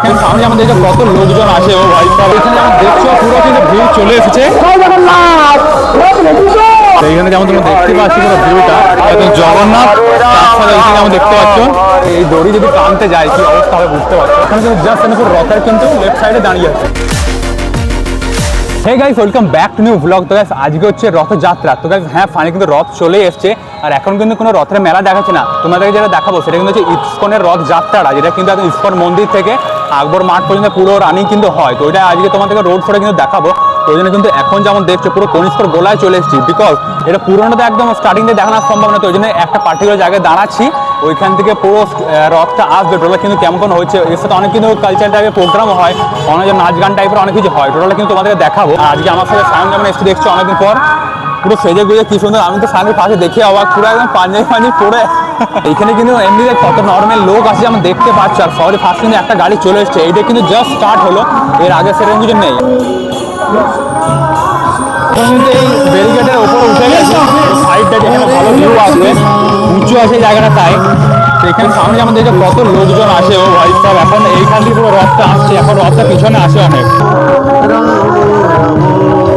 এখানে সামনে আমাদের কত লোকজন আসে, ও ভাই এখানে যেমন দেখছো পুরো কিন্তু ভিড় চলে এসেছে। এইখানে যেমন তোমরা দেখতে পাচ্ছ পুরো ভিউটা একদম জগন্নাথ এখানে যেমন দেখতে পাচ্ছ। এই দড়ি যদি টানতে যায় কি অবস্থা হবে বুঝতে পারছো। এখানে কিন্তু জাস্ট পুরো রথের কিন্তু লেফট সাইডে দাঁড়িয়ে আছে। Hey guys, welcome back to new blog. তো গাইস আজকে হচ্ছে রথযাত্রা। তো গাইস হ্যাঁ, ফাইনালি কিন্তু রথ চলে এসছে। আর এখন কিন্তু কোনো রথের মেলা দেখাচ্ছে না, তোমাদেরকে যেটা দেখাবো সেটা কিন্তু হচ্ছে ইস্কনের রথযাত্রাটা, যেটা কিন্তু একদম ইস্কন মন্দির থেকে আকবর মাঠ পর্যন্ত পুরো রানিং কিন্তু হয়। তো ওইটা আজকে তোমাদেরকে রোড শোটা কিন্তু দেখাবো। তো ওই জন্য কিন্তু এখন যেমন দেখছো পুরো কনিষ্কর গোলায় চলে এসেছি, বিকজ এটা পুরোনো তো একদম স্টার্টিং দিয়ে দেখানো সম্ভব না। তো ওই জন্য একটা পার্টিকুলার জায়গায় দাঁড়াচ্ছি, ওইখান থেকে পুরো রথটা আসবে। টোটাল কিন্তু কেমন হচ্ছে, এর সাথে অনেক কিন্তু কালচার টাইপের প্রোগ্রামও হয়, অনেক নাচ গান টাইপের অনেক কিছু হয়। টোটাল কিন্তু তোমাদেরকে দেখাবো। আজকে আমার সাথে সায়ন যেমন এসে দেখছো অনেকদিন পর, পুরো সেজে গুজে কি সুন্দর। আমি তো সামনের পাশে দেখে অবাক, পুরো একদম পাঞ্জাবি পরে। এইখানে কিন্তু এমনিতে কত নর্মাল লোক আছে যেমন দেখতে পাচ্ছ। আর সবারই ফার্স্ট কিন্তু একটা গাড়ি চলে এসছে, এইটা কিন্তু জাস্ট স্টার্ট হলো, এর আগে সেরকম কিছু নেই। কিন্তু এই ব্যারিকেডের উপরে উঠে গেছে, সাইডটা যেখানে ভালো ভিউ আসবে, উঁচু আছে জায়গাটা, তাই এখানে সামনে যেমন দেখে কত লোকজন আসে, ও ভাই সব। এখন এইখান থেকে পুরো রথটা আসছে, এখন রথটা পিছনে আসে অনেক।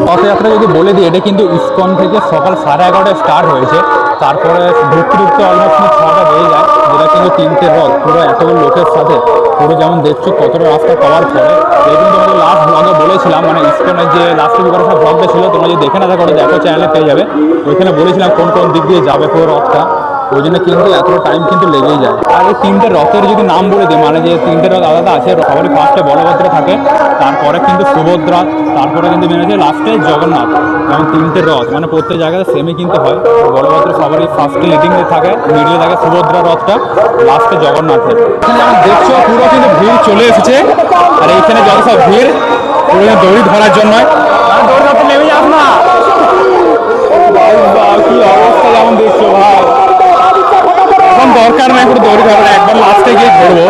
রথযাত্রা যদি বলে দিই, এটা কিন্তু ইস্কন থেকে সকাল 11:30টায় স্টার্ট হয়েছে, তারপরে ঢুকতে ঢুকতে অলমোস্ট 6টা বেজে যায়, যেটা কিন্তু 3টে রথ পুরো এতগুলো লোকের সাথে পুরো যেমন দেখছো কতটা রাস্তা কভার করে। এই কিন্তু তোমাদের লাস্ট ব্লগে বলেছিলাম, মানে ইস্কনের যে লাস্টের বিকারের ব্লগটা ছিল, তোমরা যদি দেখে না থাকো দেখো, চ্যানেলে পেয়ে যাবে। ওইখানে বলেছিলাম কোন কোন দিক দিয়ে যাবে পুরো রথটা, ওই জন্য কিন্তু এতটা টাইম কিন্তু লেগেই যায়। আর এই 3টে রথের যদি নাম বলে দিই, মানে যে 3টে রথ আলাদা আছে, সবারই ফার্স্টে বলভদ্র থাকে, তারপরে কিন্তু সুভদ্রা, তারপরে কিন্তু মেনে হচ্ছে লাস্টে জগন্নাথ। যেমন 3টে রথ মানে প্রত্যেক জায়গায় সেমই কিন্তু হয়। বলভদ্র সবারই ফার্স্টে লিডিং থাকে, মিডিলে থাকে সুভদ্রা রথটা, লাস্টে জগন্নাথের। এখানে যেমন দেখছো পুরো কিন্তু ভিড় চলে এসেছে। আর এইখানে যত সব ভিড় পুরো দড়ি ধরার জন্য, দড়ি ধরতে নেমে যাস না, কি অবস্থা যেমন দেখছো ভাই। এখন দরকার নাই পুরো দড়ি ধরে, একবার লাস্টে গিয়ে ধরবো।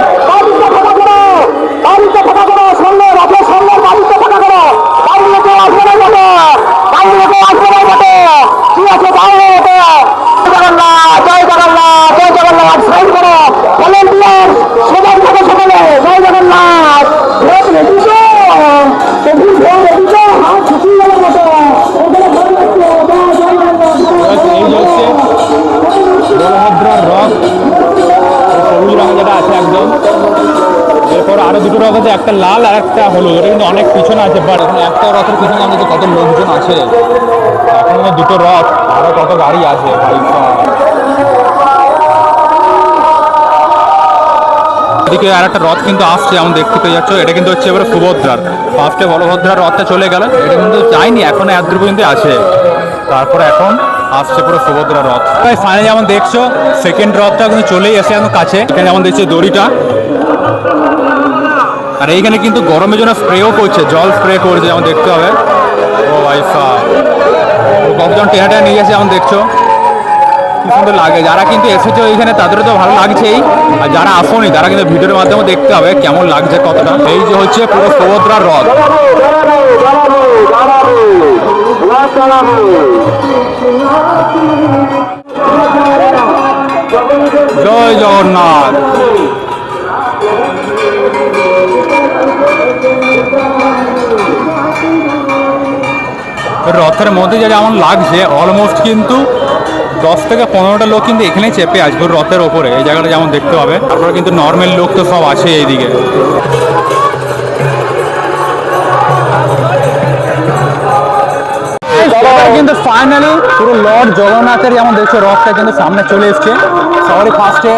আরো দুটো রথ আছে, একটা লাল আর একটা হলুদ, ওটা কিন্তু অনেক পিছনে আছে। বাট এখন একটা রথের পিছনে আমাদের কত লোকজন আছে, এখন দুটো রথ আরো কত গাড়ি আছে ভাই। এদিকে আর একটা রথ কিন্তু আসছে, যেমন দেখতে পেয়ে যাচ্ছ, এটা কিন্তু হচ্ছে এবারে সুভদ্রার। ফার্স্টে বলভদ্রার রথটা চলে গেল, এটা কিন্তু যায়নি এখনো, এত দূর পর্যন্ত আছে। তারপরে এখন আসছে পুরো সুভদ্রা রথ। ফাইনালি যেমন দেখছো সেকেন্ড রথটা কিন্তু চলেই এসে এখন কাছে। এখানে যেমন দেখছো দড়িটা, আর এইখানে কিন্তু গরমের জন্য স্প্রেও করছে, জল স্প্রে করছে যেমন দেখতে হবে। ও ভাই কতজন টেনে টেনে নিয়ে গেছে যেমন দেখছো, কি সুন্দর লাগে। যারা কিন্তু এসেছে ওইখানে তাদেরও তো ভালো লাগছেই, আর যারা আসোনি তারা কিন্তু ভিডিওর মাধ্যমে দেখতে হবে কেমন লাগছে কতটা। এই যে হচ্ছে পুরো সুভদ্রার রথ। জয় জগন্নাথ। রথের মধ্যে যেমন লাগছে অলমোস্ট কিন্তু 10 থেকে 15টা লোক কিন্তু এখানেই চেপে আসবে রথের ওপরে, এই জায়গাটা যেমন দেখতে হবে। তারপরে কিন্তু নর্মাল লোক তো সব আছে এইদিকে। কিন্তু ফাইনালি পুরো লর্ড জগন্নাথের যেমন দেখছো রথটা কিন্তু সামনে চলে এসছে। সবারই ফার্স্টে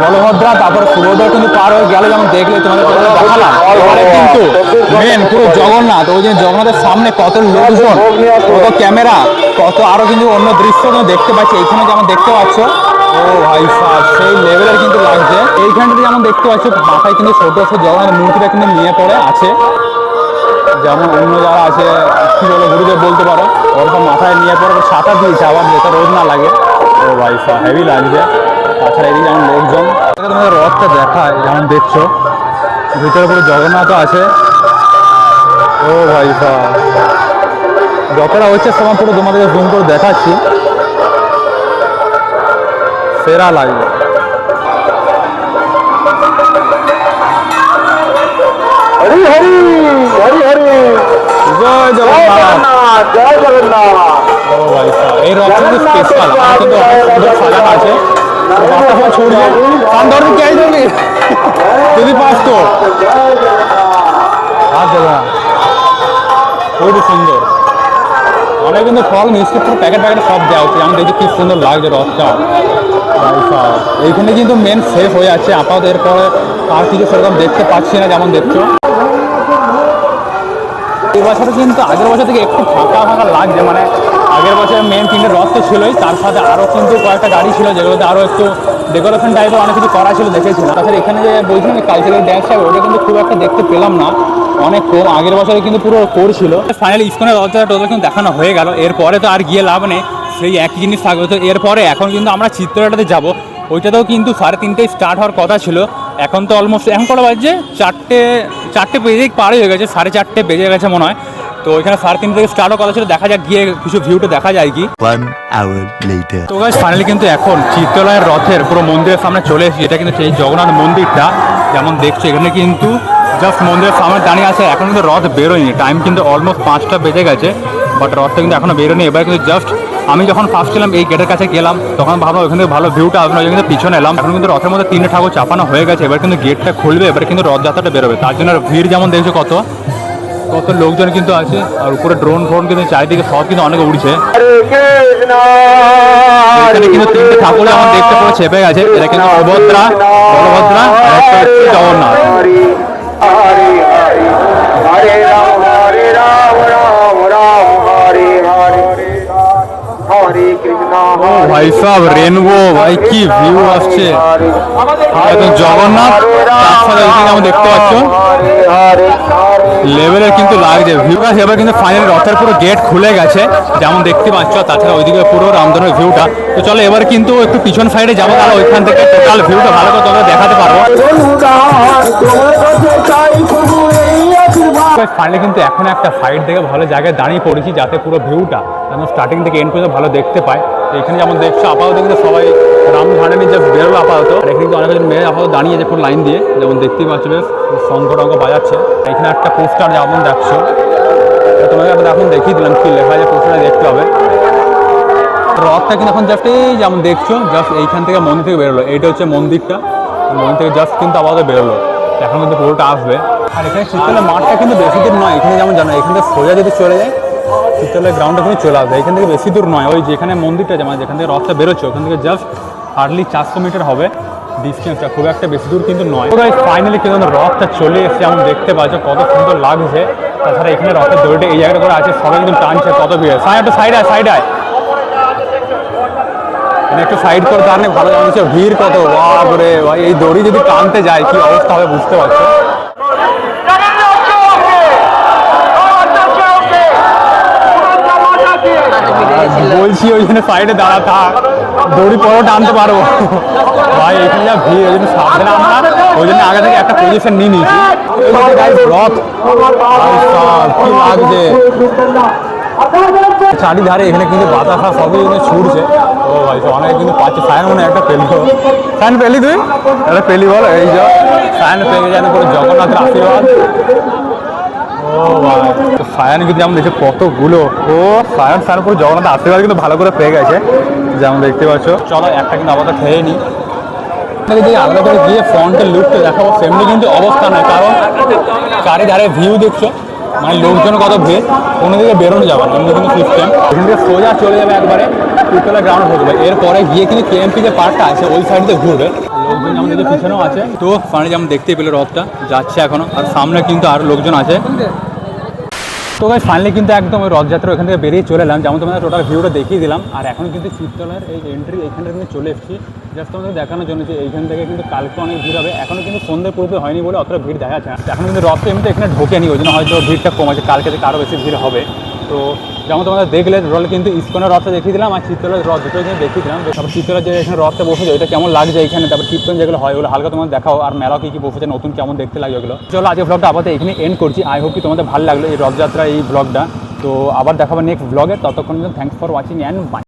বলভদ্রা, তারপরে সুভদ্রা কিন্তু পার হয়ে গেল, যেমন দেখলে তোমাদের দেখালাম। এবারে কিন্তু মেন পুরো জগন্নাথ, ওই যে জগন্নাথের সামনে কত লোকজন, কত ক্যামেরা, কত আরো কিন্তু অন্য দৃশ্য কিন্তু দেখতে পাচ্ছি এইখানে যেমন দেখতে পাচ্ছ। ও ভাই সাহেব, সেই লেভেলের কিন্তু লাগছে। এইখানটাতে যেমন দেখতে পাচ্ছ মাথায় কিন্তু ছোট ছোট জগন্নাথ মূর্তিটা কিন্তু নিয়ে পড়ে আছে, যেমন অন্য যারা আছে কি বলে গুরুদেব বলতে পারো, ওরকম মাথায় নিয়ে পড়ে ছাতা দিয়েছে আবার, যেটা রোদ না লাগে। ও ভাই হেভি লাগছে। তাছাড়া এদিকে যেমন লোকজন, তোমাদের রথটা দেখায় যেমন দেখছো, ভিতরে পুরো জগন্নাথও আছে। ও ভাই যতটা হচ্ছে সময় পুরো তোমাদেরকে জুম করে দেখাচ্ছি, সেরা লাগবে। জয় জগন্নাথ। জয় জগন্নাথ। ও ভাই সাহেব, এই রথ কিন্তু স্পেশাল, আর কিন্তু অনেক সুন্দর সাজানো আছে। বাতাসা ছড়িয়ে কান ধরে কে যাবে যদি পাস তো আর দেবা খুবই সুন্দর। অনেক কিন্তু ফল মিষ্টি পুরো প্যাকেট প্যাকেট সব দেওয়া হচ্ছে। আমি দেখি কি সুন্দর লাগছে রথটা। এইখানে কিন্তু মেন শেষ হয়ে আছে আপাতত, এরপরে আর কিছু সেরকম দেখতে পাচ্ছি না যেমন দেখছো। এই বছর কিন্তু আগের বছর থেকে একটু ফাঁকা ফাঁকা লাগছে, মানে আগের বছর মেন তিনটে রথ তো ছিলই, তার সাথে আরও কিন্তু কয়েকটা গাড়ি ছিল যেগুলোতে আরও একটু ডেকোরেশন টাইপের অনেক কিছু করা ছিল দেখেছিলাম। তাছাড়া এখানে যে বলছিলাম কালচারাল ড্যান্স হবে ওটা কিন্তু খুব একটা দেখতে পেলাম না, অনেক কম। আগের বছরে কিন্তু পুরো করছিল। ফাইনালি ইস্কনের রথযাত্রা টোটাল কিন্তু দেখানো হয়ে গেল, এরপরে তো আর গিয়ে লাভ নেই, সেই একই জিনিস থাকবে। তো এরপরে এখন কিন্তু আমরা চিত্রটাতে যাব, ওইটাতেও কিন্তু 3:30টায় স্টার্ট হওয়ার কথা ছিল। এখন তো অলমোস্ট এখন কটা বাজছে, চারটে বেজে পারই হয়ে গেছে, 4:30 বেজে গেছে মনে হয়। তো ওইখানে 3:30 থেকে স্টার্টও কথা ছিল, দেখা যাক গিয়ে কিছু ভিউটা দেখা যায় কি। 1 hour later. তো গাইস ফাইনালি কিন্তু এখন চিত্রালয়ের রথের পুরো মন্দিরের সামনে চলে এসেছি। এটা কিন্তু সেই জগন্নাথ মন্দিরটা যেমন দেখছো, এখানে কিন্তু জাস্ট মন্দিরের সামনে দাঁড়িয়ে আছে। এখন কিন্তু রথ বেরোয়নি, টাইম কিন্তু অলমোস্ট 5টা বেজে গেছে, বাট রথটা কিন্তু এখনো বেরোয়নি। এবার কিন্তু জাস্ট আমি যখন ফার্স্ট ছিলাম এই গেটের কাছে গেলাম, তখন ভাবলাম ওখান থেকে ভালো ভিউটা আসবে, ওই কিন্তু পিছনে এলাম। এখন কিন্তু রথের মধ্যে 3টে ঠাকুর চাপানো হয়ে গেছে, এবার কিন্তু গেটটা খুলবে, এবার কিন্তু রথযাত্রাটা বেরোবে। তার জন্য ভিড় যেমন দেখছো কত কত লোকজন কিন্তু আছে, আর উপরে ড্রোন ফ্রোন কিন্তু চারিদিকে সব কিন্তু অনেক উড়ছে। এখানে কিন্তু 3টে ঠাকুর যেমন দেখতে পুরো চেপে গেছে, এটা কিন্তু সুভদ্রা, বলভদ্রা আর একটা হচ্ছে জগন্নাথ। হরে রাম রাম রাম হরে হরে, হরে কৃষ্ণ ও ভাই সাহেব রেনবো, ভাই কি ভিউ আসছে, একদম জগন্নাথ তার সাথে ওইখানে যেমন দেখতে পাচ্ছ লেভেলের কিন্তু লাগছে ভিউ। এবার কিন্তু ফাইনালি রথের পুরো গেট খুলে গেছে যেমন দেখতে পাচ্ছ, তাছাড়া ওইদিকে পুরো রামধনের ভিউটা। তো চলো এবার কিন্তু একটু পিছন সাইডে যাবো, তাহলে ওইখান থেকে টোটাল ভিউটা ভালো করে তোমরা দেখাতে পারবো। ফাইনালি কিন্তু এখন একটা সাইড থেকে ভালো জায়গায় দাঁড়িয়ে পড়েছি, যাতে পুরো ভিউটা যেমন স্টার্টিং থেকে এন্ড পর্যন্ত ভালো দেখতে পায়। এখানে যেমন দেখছো আপাতত কিন্তু সবাই রামধনের যে বেরোলো আপাতত, আর এখানে কিন্তু অনেকজন মেয়ে আপাতত দাঁড়িয়ে আছে পুরো লাইন দিয়ে, যেমন দেখতেই পাচ্ছ বেশ শঙ্খ টঙ্খ বাজাচ্ছে। এখানে একটা পোস্টার যেমন দেখছো, তোমাকে এখন দেখিয়ে দিলাম কি লেখা আছে, পোস্টারটা দেখতে হবে। রথটা কিন্তু এখন জাস্ট এই যেমন দেখছো জাস্ট এইখান থেকে মন্দির থেকে বেরোলো, এইটা হচ্ছে মন্দিরটা, মন্দির থেকে জাস্ট কিন্তু আপাতত বেরোলো, এখন কিন্তু পুরোটা আসবে। আর এখানে চিত্রালয় মাঠটা কিন্তু বেশি দূর নয়, এখানে যেমন জানো এখান থেকে সোজা যদি চলে যায় চিত্রালয় গ্রাউন্ডে কিন্তু চলে আসবে, এখান থেকে বেশি দূর নয়। ওই যেখানে মন্দিরটা যেমন যেখান থেকে রথটা বেরোচ্ছে ওখান থেকে জাস্ট হার্ডলি 400 মিটার হবে ডিস্টেন্সটা, খুব একটা বেশি দূর কিন্তু নয়। ফাইনালি কিন্তু রথটা চলে এসেছে, যেমন দেখতে পাচ্ছ কত সুন্দর লাগছে। তাছাড়া এখানে রথের দড়িটা এই জায়গাটা করে আছে, সবাই কিন্তু টানছে, কত ভিড়। একটু সাইড আয় একটু সাইড করে টানলে ভালো জানছে ভিড় কত, বাপরে ভাই এই দড়ি যদি টানতে যায় কি অবস্থা হবে বুঝতে পারছো। বলছি ওই জন্য সাইডে দাঁড়া থাক, দড়ি পরেও টানতে পারবো ভাই, এখানে যা ভিড় ওই জন্য সাবধানে আমরা ওই জন্য আগে থেকে একটা পজিশন নিয়ে নিয়েছি। রথ কি লাগছে চারিধারে, এখানে কিন্তু বাতাসা সবই ছুটছে। ও ভাই অনেক কিন্তু পাচ্ছে, ফ্যান মনে একটা পেলি, ফ্যান পেলি তুই একটা পেলি বল, এই যে ফ্যান পেয়ে যেন পুরো জগন্নাথের আশীর্বাদ। ও ভাই ফায়ান কিন্তু যেমন দেখছে কতগুলো, ও ফায়ান পুরো জগন্নাথ আশীর্বাদ কিন্তু ভালো করে পেয়ে গেছে যেমন দেখতে পাচ্ছ। চলো একটা কিন্তু আপাতত খেয়ে নিই, যদি আলাদা করে গিয়ে ফ্রন্টের লুকটা দেখাবো সেমনি কিন্তু অবস্থা নয়, কারণ চারিধারে ভিউ দেখছো, মানে লোকজন কত ভিড়, কোনো দিকে বেরোনো যাবে না, অন্য কিন্তু সিস্টেম। এখান থেকে সোজা চলে যাবে একবারে চিত্রালয় গ্রাউন্ড হয়ে যাবে, এরপরে গিয়ে কিন্তু কেএমপি যে পার্কটা আছে ওই সাইডে ঘুরবে। লোকজন যেমন দেখে পিছনেও আছে, তো মানে যেমন দেখতেই পেলে রথটা যাচ্ছে এখনো, আর সামনে কিন্তু আরও লোকজন আছে। তো গাইস ফাইনালি কিন্তু একদম ওই রথযাত্রা ওখান থেকে বেরিয়ে চলে এলাম, যেমন তোমাদের টোটাল ভিউটা দেখিয়ে দিলাম। আর এখন কিন্তু চিত্রালয়ের এই এন্ট্রি এখানে কিন্তু চলে এসেছি জাস্ট তোমাদের দেখানোর জন্য যে এইখান থেকে কিন্তু কালকে অনেক ভিড় হবে, এখনও কিন্তু সন্ধ্যে পুরোপুরি হয়নি বলে অতটা ভিড় দেখা যাচ্ছে না। এখন কিন্তু রথটা এমনিতে এখানে ঢোকেনি, ওই জন্য হয়তো ভিড়টা কম আছে, কালকে থেকে আরও বেশি ভিড় হবে। তো যেমন তোমাদের দেখলে টোটাল কিন্তু ইস্কনের রথটা দেখিয়ে দিলাম, আর চিত্রালয়ের রথ দুটোই কিন্তু দেখিয়ে দিলাম। তারপর চিত্রালয় যে এখানে রথটা বসেছে ওইটা কেমন লাগছে এখানে, তারপর কীর্তন যেগুলো হয় ওগুলো হালকা তোমাদের দেখাও, আর মেলা কী বসেছে নতুন কেমন দেখতে লাগে ওগুলো। চলো আজকে ব্লগটা আপাতত এখানে এন্ড করছি, আই হোপ কি তোমাদের ভালো লাগলো এই রথযাত্রা এই ব্লগটা। তো আবার দেখাবো নেক্সট ব্লগে, ততক্ষণ thanks for watching and by.